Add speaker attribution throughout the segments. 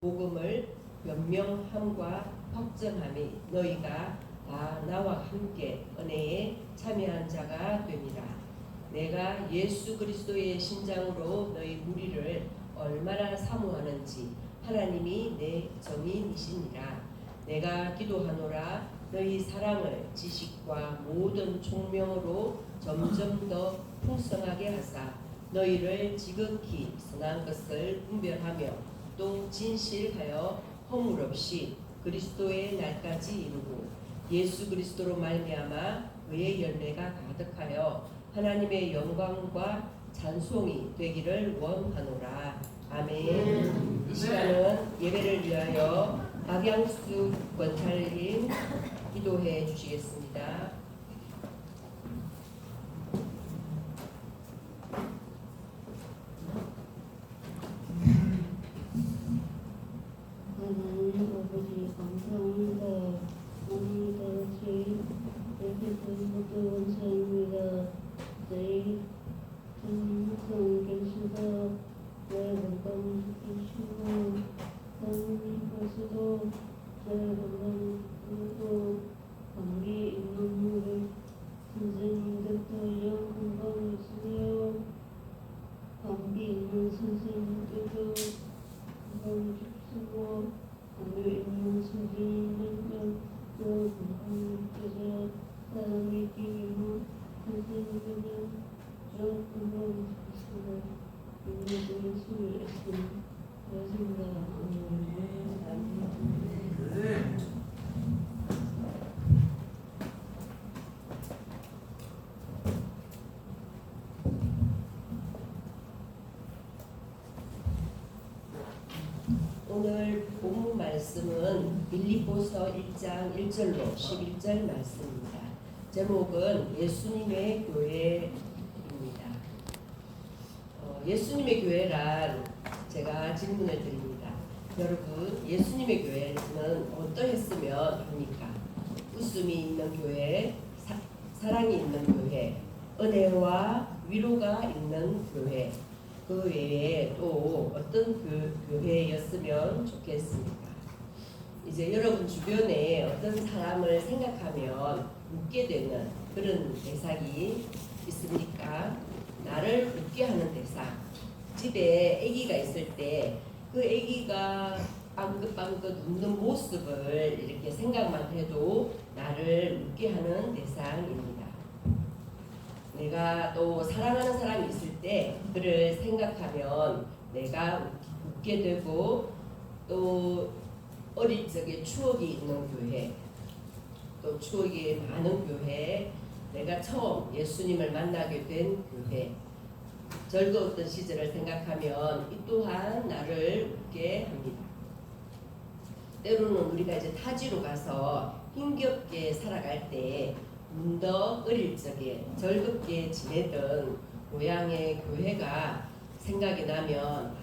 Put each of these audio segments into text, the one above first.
Speaker 1: 복음을 변명함과 확정함이 너희가 다 나와 함께 은혜에 참여한 자가 됩니다. 내가 예수 그리스도의 신장으로 너희 무리를 얼마나 사모하는지 하나님이 내 정인이시니라. 내가 기도하노라. 너희 사랑을 지식과 모든 총명으로 점점 더 풍성하게 하사 너희를 지극히 선한 것을 분별하며 또 진실하여 허물 없이 그리스도의 날까지 이루고 예수 그리스도로 말미암아 그의 열매가 가득하여 하나님의 영광과 찬송이 되기를 원하노라. 아멘. 이 시간은 예배를 위하여 박양수 권찰님 기도해 주시겠습니다.
Speaker 2: 하나님 아버지 감사합니다. 오늘도 저희 모두 원사입니다. 저희 항상 계시다 내 건강 지키시고 하나님께서도 제 건강으로 감기 있는 우리 선생님들도 영 건강하시며 감기 있는 선생님들도 건강 주시고 감기 있는 선생님들도 건강하셔서 사랑이 끼고 선생님들은 영 건강하시고 우리도 예수를 그렇습니다.
Speaker 1: 오늘 본문 말씀은 빌립보서 1장 1절로 11절 말씀입니다. 제목은 예수님의 교회입니다. 예수님의 교회란 제가 질문을 드립니다. 여러분, 예수님의 교회는 어떠했으면 합니까? 웃음이 있는 교회, 사랑이 있는 교회, 은혜와 위로가 있는 교회, 그 외에 또 어떤 교회였으면 좋겠습니까? 이제 여러분 주변에 어떤 사람을 생각하면 웃게 되는 그런 대상이 있습니까? 나를 웃게 하는 대상. 집에 아기가 있을 때 그 아기가 빵긋빵긋 웃는 모습을 이렇게 생각만 해도 나를 웃게 하는 대상입니다. 내가 또 사랑하는 사람이 있을 때 그를 생각하면 내가 웃게 되고 또 어릴 적에 추억이 있는 교회, 또 추억이 많은 교회, 내가 처음 예수님을 만나게 된 교회, 즐거웠던 시절을 생각하면 이 또한 나를 웃게 합니다. 때로는 우리가 이제 타지로 가서 힘겹게 살아갈 때 문득 어릴 적에 즐겁게 지내던 고향의 교회가 생각이 나면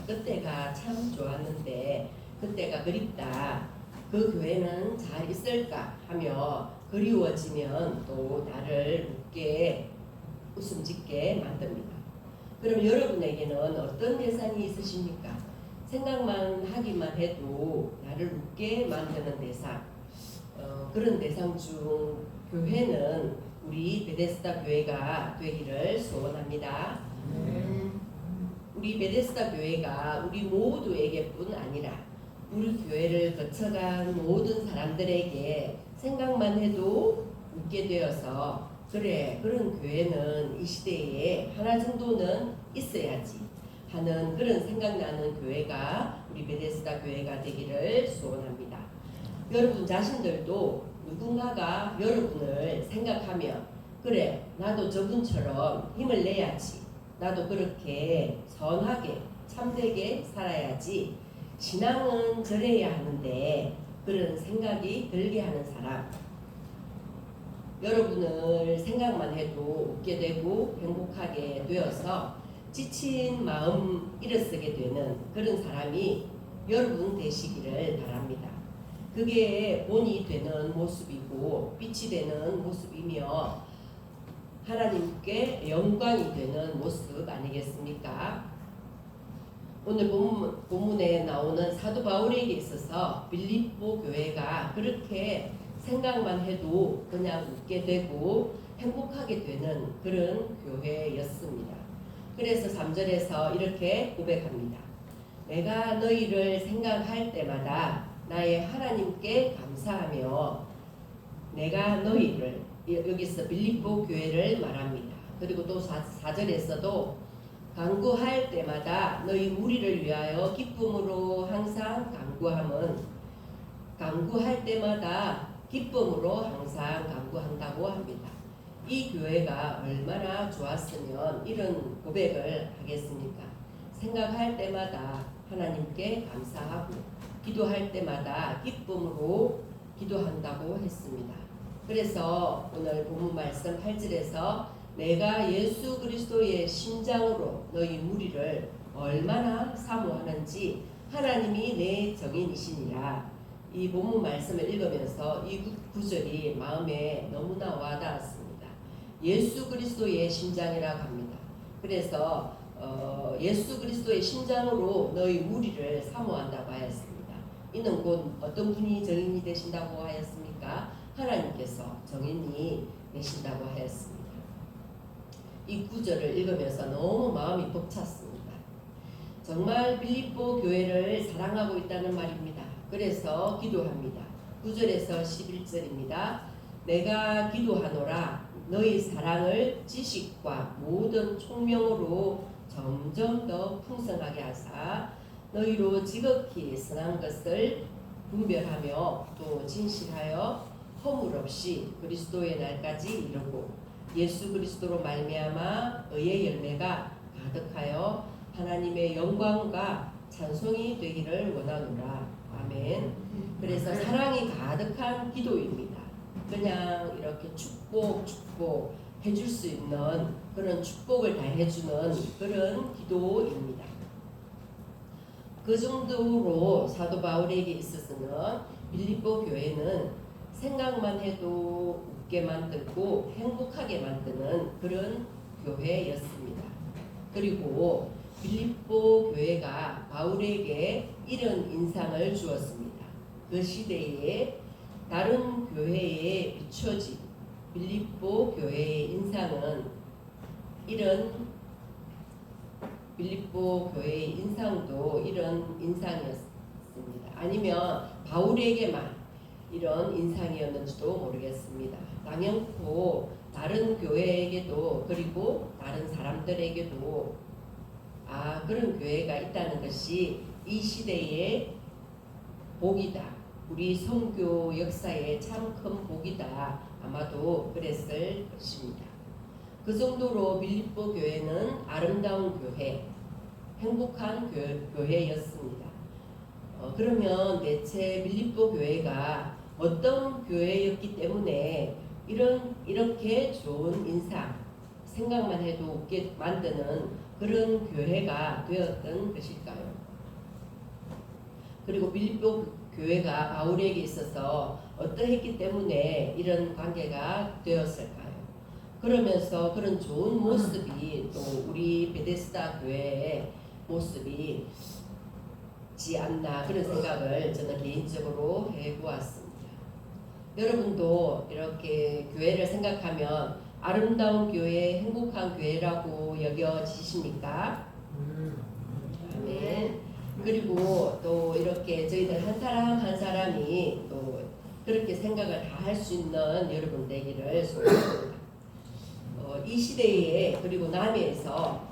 Speaker 1: 그때가 참 좋았는데 그때가 그립다. 그 교회는 잘 있을까 하며 그리워지면 또 나를 웃게 웃음 짓게 만듭니다. 그럼 여러분에게는 어떤 대상이 있으십니까? 생각만 하기만 해도 나를 웃게 만드는 대상, 그런 대상 중 교회는 우리 베데스다 교회가 되기를 소원합니다. 우리 베데스다 교회가 우리 모두에게뿐 아니라 우리 교회를 거쳐간 모든 사람들에게 생각만 해도 웃게 되어서 그래, 그런 교회는 이 시대에 하나 정도는 있어야지 하는 그런 생각나는 교회가 우리 베데스다 교회가 되기를 소원합니다. 여러분 자신들도 누군가가 여러분을 생각하면 그래, 나도 저분처럼 힘을 내야지, 나도 그렇게 선하게 참되게 살아야지, 신앙은 저래야 하는데 그런 생각이 들게 하는 사람, 여러분을 생각만 해도 웃게 되고 행복하게 되어서 지친 마음 일어서게 되는 그런 사람이 여러분 되시기를 바랍니다. 그게 본이 되는 모습이고 빛이 되는 모습이며 하나님께 영광이 되는 모습 아니겠습니까? 오늘 본문에 나오는 사도 바울에게 있어서 빌립보 교회가 그렇게 생각만 해도 그냥 웃게 되고 행복하게 되는 그런 교회였습니다. 그래서 3절에서 이렇게 고백합니다. 내가 너희를 생각할 때마다 나의 하나님께 감사하며 내가 너희를, 여기서 빌립보 교회를 말합니다. 그리고 또 4절에서도 간구할 때마다 너희 무리를 위하여 기쁨으로 항상 간구할 때마다 기쁨으로 항상 간구한다고 합니다. 이 교회가 얼마나 좋았으면 이런 고백을 하겠습니까? 생각할 때마다 하나님께 감사하고 기도할 때마다 기쁨으로 기도한다고 했습니다. 그래서 오늘 본문 말씀 8절에서 내가 예수 그리스도의 심장으로 너희 무리를 얼마나 사모하는지 하나님이 내 정인이시니라. 이 본문 말씀을 읽으면서 이 구절이 마음에 너무나 와닿았습니다. 예수 그리스도의 심장이라고 합니다. 그래서 예수 그리스도의 심장으로 너희 무리를 사모한다고 하였습니다. 이는 곧 어떤 분이 정인이 되신다고 하였습니까? 하나님께서 정인이 되신다고 하였습니다. 이 구절을 읽으면서 너무 마음이 벅찼습니다. 정말 빌립보 교회를 사랑하고 있다는 말입니다. 그래서 기도합니다. 9절에서 11절입니다. 내가 기도하노라 너희 사랑을 지식과 모든 총명으로 점점 더 풍성하게 하사 너희로 지극히 선한 것을 분별하며 또 진실하여 허물 없이 그리스도의 날까지 이루고 예수 그리스도로 말미암아 의의 열매가 가득하여 하나님의 영광과 찬송이 되기를 원하노라. 아멘. 그래서 사랑이 가득한 기도입니다. 그냥 이렇게 축복 해줄 수 있는 그런 축복을 다 해주는 그런 기도입니다. 그 정도로 사도 바울에게 있어서는 빌립보 교회는 생각만 해도 웃게 만들고 행복하게 만드는 그런 교회였습니다. 그리고 빌립보 교회가 바울에게 이런 인상을 주었습니다. 그 시대에 다른 교회에 비춰진 빌립보 교회의 인상은 빌립보 교회의 인상도 이런 인상이었습니다. 아니면 바울에게만 이런 인상이었는지도 모르겠습니다. 당연코 다른 교회에게도 그리고 다른 사람들에게도 그런 교회가 있다는 것이 이 시대의 복이다. 우리 선교 역사에 참 큰 복이다. 아마도 그랬을 것입니다. 그 정도로 빌립보 교회는 아름다운 교회, 행복한 교회였습니다. 그러면 대체 빌립보 교회가 어떤 교회였기 때문에 이렇게 좋은 인상, 생각만 해도 웃게 만드는 그런 교회가 되었던 것일까요? 그리고 빌립보 교회가 바울에게 있어서 어떠했기 때문에 이런 관계가 되었을까요? 그러면서 그런 좋은 모습이 또 우리 베데스다 교회의 모습이지 않나 그런 생각을 저는 개인적으로 해보았습니다. 여러분도 이렇게 교회를 생각하면 아름다운 교회, 행복한 교회라고 여겨지십니까? 아멘. 그리고 또 이렇게 저희들 한 사람 한 사람이 또 그렇게 생각을 다 할 수 있는 여러분 되기를 소원합니다. 이 시대에 그리고 남해에서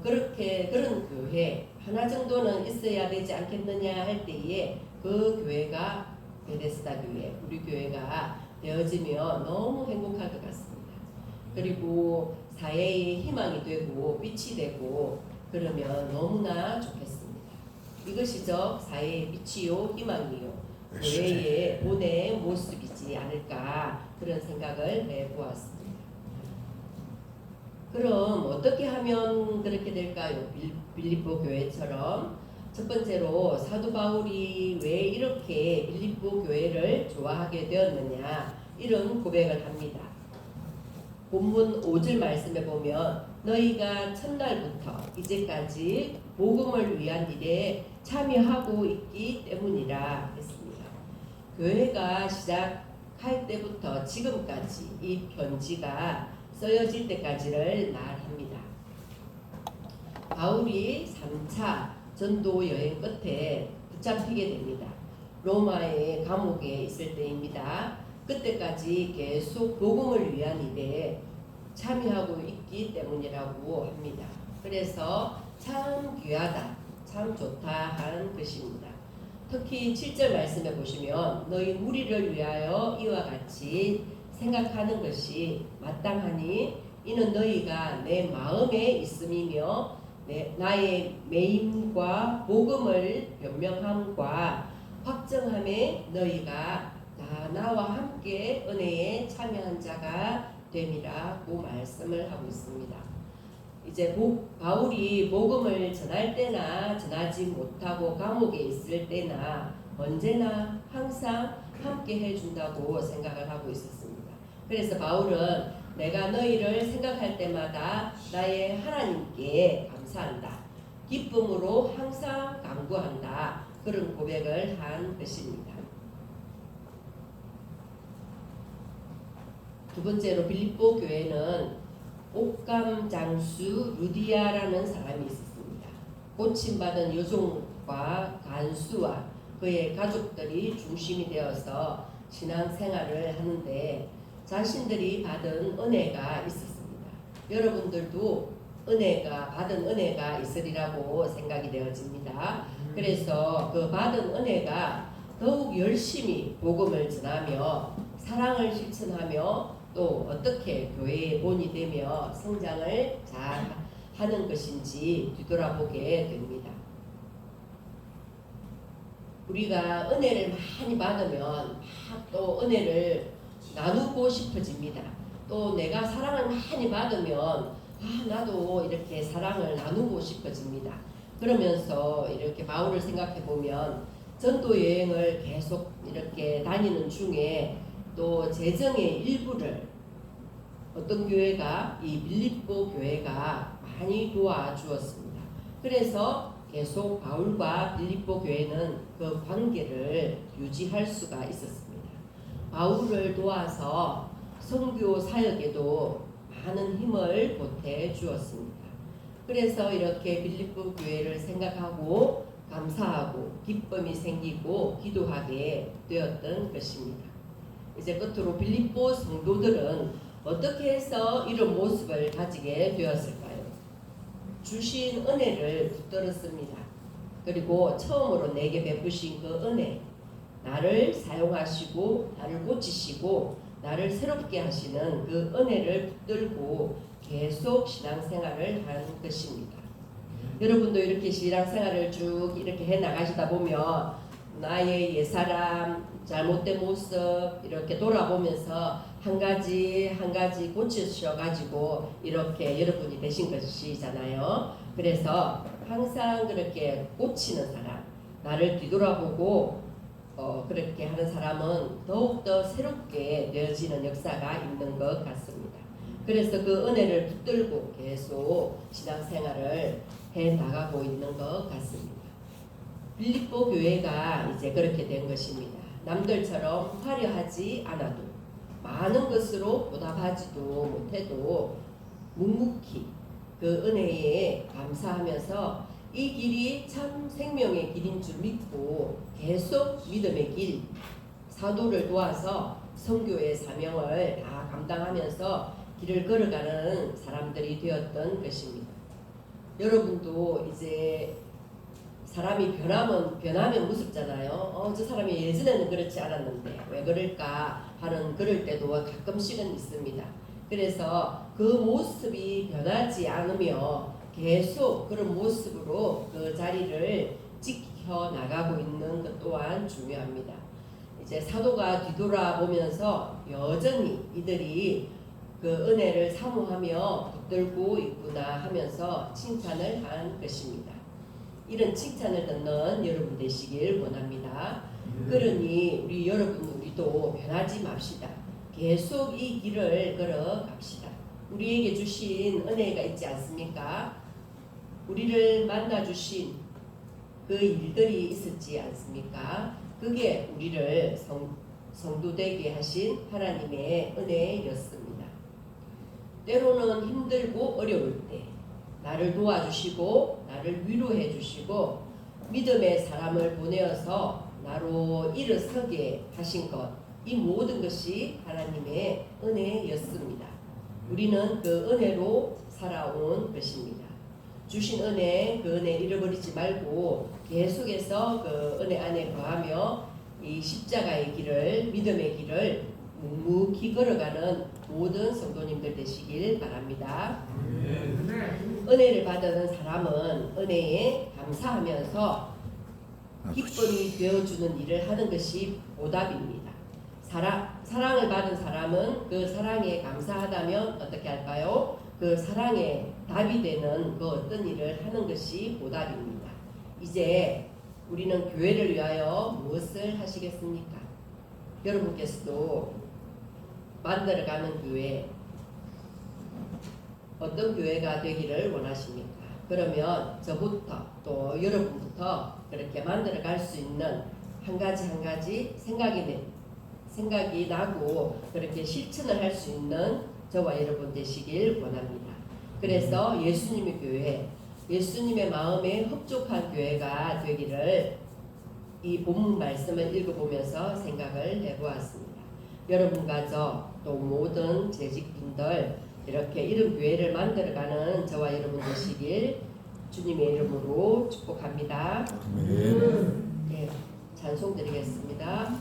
Speaker 1: 그런 교회 하나 정도는 있어야 되지 않겠느냐 할 때에 그 교회가 베데스다 교회, 우리 교회가 되어지면 너무 행복할 것 같습니다. 그리고 사회의 희망이 되고 빛이 되고 그러면 너무나 좋겠습니다. 이것이죠. 사회의 빛이요 희망이요 교회의 본의 모습이지 않을까 그런 생각을 해보았습니다. 그럼 어떻게 하면 그렇게 될까요? 빌립보 교회처럼 첫 번째로 사도 바울이 왜 이렇게 빌립보 교회를 좋아하게 되었느냐 이런 고백을 합니다. 본문 5절 말씀에 보면 너희가 첫날부터 이제까지 복음을 위한 일에 참여하고 있기 때문이라 했습니다. 교회가 시작할 때부터 지금까지 이 편지가 쓰여질 때까지를 말합니다. 바울이 3차 전도 여행 끝에 붙잡히게 됩니다. 로마의 감옥에 있을 때입니다. 그때까지 계속 복음을 위한 일에 참여하고 있기 때문이라고 합니다. 그래서 참 귀하다, 참 좋다 한 것입니다. 특히 7절 말씀에 보시면 너희 무리를 위하여 이와 같이 생각하는 것이 마땅하니 이는 너희가 내 마음에 있음이며 나의 매임과 복음을 변명함과 확정함에 너희가 다 나와 함께 은혜에 참여한 자가 됨이라고 말씀을 하고 있습니다. 이제 바울이 복음을 전할 때나 전하지 못하고 감옥에 있을 때나 언제나 항상 함께 해준다고 생각을 하고 있었습니다. 그래서 바울은 내가 너희를 생각할 때마다 나의 하나님께 감사한다. 기쁨으로 항상 간구한다. 그런 고백을 한 것입니다. 두 번째로 빌립보 교회는 옥감 장수 루디아라는 사람이 있었습니다. 고침받은 여종과 간수와 그의 가족들이 중심이 되어서 신앙생활을 하는데 자신들이 받은 은혜가 있었습니다. 여러분들도 받은 은혜가 있으리라고 생각이 되어집니다. 그래서 그 받은 은혜가 더욱 열심히 복음을 전하며 사랑을 실천하며 또 어떻게 교회의 본이 되며 성장을 잘 하는 것인지 뒤돌아보게 됩니다. 우리가 은혜를 많이 받으면 또 은혜를 나누고 싶어집니다. 또 내가 사랑을 많이 받으면 나도 이렇게 사랑을 나누고 싶어집니다. 그러면서 이렇게 바울을 생각해 보면 전도 여행을 계속 이렇게 다니는 중에 또 재정의 일부를 어떤 교회가 이 빌립보 교회가 많이 도와주었습니다. 그래서 계속 바울과 빌립보 교회는 그 관계를 유지할 수가 있었습니다. 바울을 도와서 선교 사역에도 많은 힘을 보태 주었습니다. 그래서 이렇게 빌립보 교회를 생각하고 감사하고 기쁨이 생기고 기도하게 되었던 것입니다. 이제 끝으로 빌립보 성도들은 어떻게 해서 이런 모습을 가지게 되었을까요? 주신 은혜를 붙들었습니다. 그리고 처음으로 내게 베푸신 그 은혜, 나를 사용하시고 나를 고치시고 나를 새롭게 하시는 그 은혜를 붙들고 계속 신앙생활을 하는 것입니다. 여러분도 이렇게 신앙생활을 쭉 이렇게 해 나가시다 보면 나의 옛사람, 잘못된 모습 이렇게 돌아보면서 한 가지 한 가지 고치셔가지고 이렇게 여러분이 되신 것이잖아요. 그래서 항상 그렇게 고치는 사람, 나를 뒤돌아보고 그렇게 하는 사람은 더욱더 새롭게 되어지는 역사가 있는 것 같습니다. 그래서 그 은혜를 붙들고 계속 신앙생활을 해 나가고 있는 것 같습니다. 빌립보 교회가 이제 그렇게 된 것입니다. 남들처럼 화려하지 않아도 많은 것으로 보답하지도 못해도 묵묵히 그 은혜에 감사하면서 이 길이 참 생명의 길인 줄 믿고 계속 믿음의 길, 사도를 도와서 선교의 사명을 다 감당하면서 길을 걸어가는 사람들이 되었던 것입니다. 여러분도 이제 사람이 변하면 무섭잖아요. 저 사람이 예전에는 그렇지 않았는데 왜 그럴까 하는 그럴 때도 가끔씩은 있습니다. 그래서 그 모습이 변하지 않으며 계속 그런 모습으로 그 자리를 지켜나가고 있는 것 또한 중요합니다. 이제 사도가 뒤돌아보면서 여전히 이들이 그 은혜를 사모하며 붙들고 있구나 하면서 칭찬을 한 것입니다. 이런 칭찬을 듣는 여러분 되시길 원합니다. 그러니 우리도 변하지 맙시다. 계속 이 길을 걸어 갑시다. 우리에게 주신 은혜가 있지 않습니까? 우리를 만나 주신 그 일들이 있었지 않습니까? 그게 우리를 성도 되게 하신 하나님의 은혜였습니다. 때로는 힘들고 어려울 때 나를 도와주시고 나를 위로해 주시고 믿음의 사람을 보내어서 나로 일어서게 하신 것, 이 모든 것이 하나님의 은혜였습니다. 우리는 그 은혜로 살아온 것입니다. 주신 은혜, 그 은혜 잃어버리지 말고 계속해서 그 은혜 안에 거하며 이 십자가의 길을, 믿음의 길을 묵묵히 걸어가는 모든 성도님들 되시길 바랍니다. 은혜를 받은 사람은 은혜에 감사하면서 기쁨이 되어주는 일을 하는 것이 보답입니다. 사랑을 받은 사람은 그 사랑에 감사하다면 어떻게 할까요? 그 사랑에 답이 되는 그 어떤 일을 하는 것이 보답입니다. 이제 우리는 교회를 위하여 무엇을 하시겠습니까? 여러분께서도 만들어가는 교회, 어떤 교회가 되기를 원하십니까? 그러면 저부터 또 여러분부터 그렇게 만들어갈 수 있는 한 가지 생각이 나고 그렇게 실천을 할 수 있는 저와 여러분 되시길 원합니다. 그래서 예수님의 교회, 예수님의 마음에 흡족한 교회가 되기를 이 본문 말씀을 읽어보면서 생각을 해보았습니다. 여러분과 저 또 모든 재직분들 이렇게 이런 교회를 만들어가는 저와 여러분 되시길 주님의 이름으로 축복합니다. 네, 찬송 드리겠습니다.